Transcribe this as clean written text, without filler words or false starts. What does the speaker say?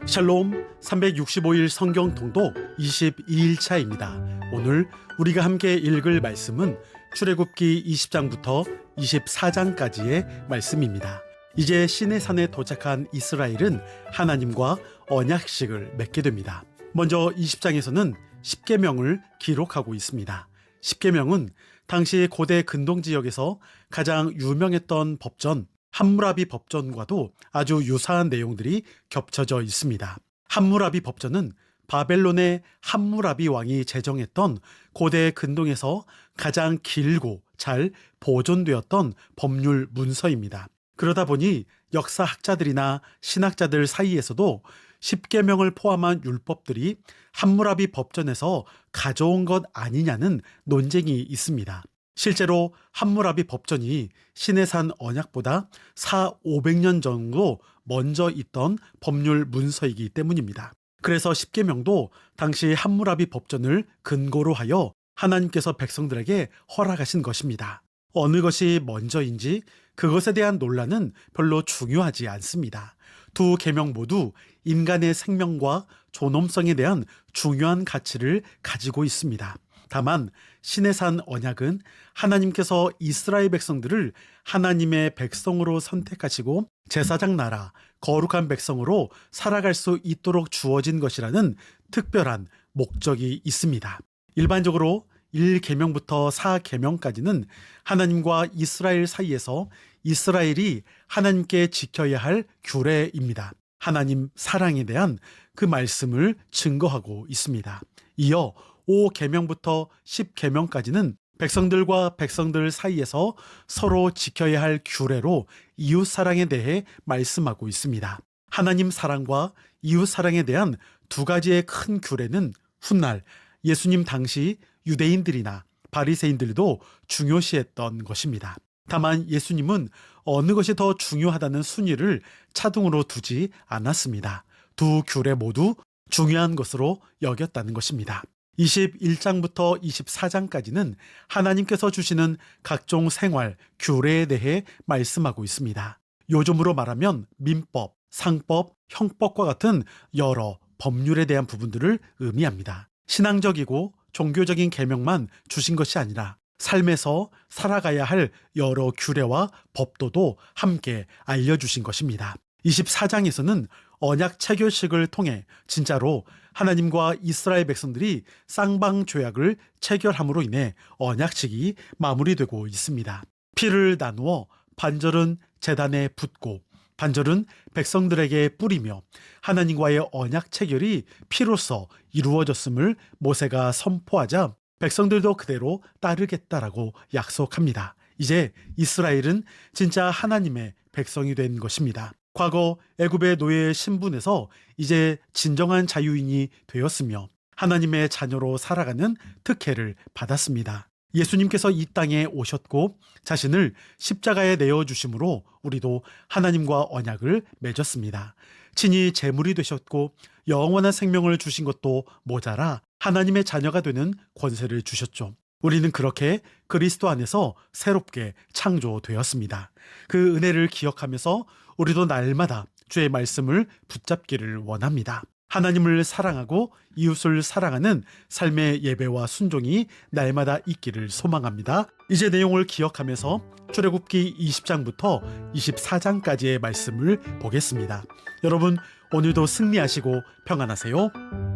샬롬 365일 성경 통독 22일차입니다. 오늘 우리가 함께 읽을 말씀은 출애굽기 20장부터 24장까지의 말씀입니다. 이제 시내산에 도착한 이스라엘은 하나님과 언약식을 맺게 됩니다. 먼저 20장에서는 십계명을 기록하고 있습니다. 십계명은 당시 고대 근동 지역에서 가장 유명했던 법전 함무라비 법전과도 아주 유사한 내용들이 겹쳐져 있습니다. 함무라비 법전은 바벨론의 함무라비 왕이 제정했던 고대 근동에서 가장 길고 잘 보존되었던 법률 문서입니다. 그러다 보니 역사학자들이나 신학자들 사이에서도 십계명을 포함한 율법들이 함무라비 법전에서 가져온 것 아니냐는 논쟁이 있습니다. 실제로 함무라비 법전이 시내산 언약보다 400~500년 정도 먼저 있던 법률 문서이기 때문입니다. 그래서 십계명도 당시 함무라비 법전을 근거로 하여 하나님께서 백성들에게 허락하신 것입니다. 어느 것이 먼저인지 그것에 대한 논란은 별로 중요하지 않습니다. 두 계명 모두 인간의 생명과 존엄성에 대한 중요한 가치를 가지고 있습니다. 다만 시내산 언약은 하나님께서 이스라엘 백성들을 하나님의 백성으로 선택하시고 제사장 나라, 거룩한 백성으로 살아갈 수 있도록 주어진 것이라는 특별한 목적이 있습니다. 일반적으로 1계명부터 4계명까지는 하나님과 이스라엘 사이에서 이스라엘이 하나님께 지켜야 할 규례입니다. 하나님 사랑에 대한 그 말씀을 증거하고 있습니다. 이어 5계명부터 10계명까지는 백성들과 백성들 사이에서 서로 지켜야 할 규례로 이웃 사랑에 대해 말씀하고 있습니다. 하나님 사랑과 이웃 사랑에 대한 두 가지의 큰 규례는 훗날 예수님 당시 유대인들이나 바리새인들도 중요시했던 것입니다. 다만 예수님은 어느 것이 더 중요하다는 순위를 차등으로 두지 않았습니다. 두 규례 모두 중요한 것으로 여겼다는 것입니다. 21장부터 24장까지는 하나님께서 주시는 각종 생활, 규례에 대해 말씀하고 있습니다. 요즘으로 말하면 민법, 상법, 형법과 같은 여러 법률에 대한 부분들을 의미합니다. 신앙적이고 종교적인 계명만 주신 것이 아니라 삶에서 살아가야 할 여러 규례와 법도도 함께 알려주신 것입니다. 24장에서는 언약 체결식을 통해 진짜로 하나님과 이스라엘 백성들이 쌍방조약을 체결함으로 인해 언약식이 마무리되고 있습니다. 피를 나누어 반절은 제단에 붓고 반절은 백성들에게 뿌리며 하나님과의 언약 체결이 피로써 이루어졌음을 모세가 선포하자 백성들도 그대로 따르겠다라고 약속합니다. 이제 이스라엘은 진짜 하나님의 백성이 된 것입니다. 과거 애굽의 노예 신분에서 이제 진정한 자유인이 되었으며 하나님의 자녀로 살아가는 특혜를 받았습니다. 예수님께서 이 땅에 오셨고 자신을 십자가에 내어주심으로 우리도 하나님과 언약을 맺었습니다. 친히 제물이 되셨고 영원한 생명을 주신 것도 모자라 하나님의 자녀가 되는 권세를 주셨죠. 우리는 그렇게 그리스도 안에서 새롭게 창조되었습니다. 그 은혜를 기억하면서 우리도 날마다 주의 말씀을 붙잡기를 원합니다. 하나님을 사랑하고 이웃을 사랑하는 삶의 예배와 순종이 날마다 있기를 소망합니다. 이제 내용을 기억하면서 출애굽기 20장부터 24장까지의 말씀을 보겠습니다. 여러분 오늘도 승리하시고 평안하세요.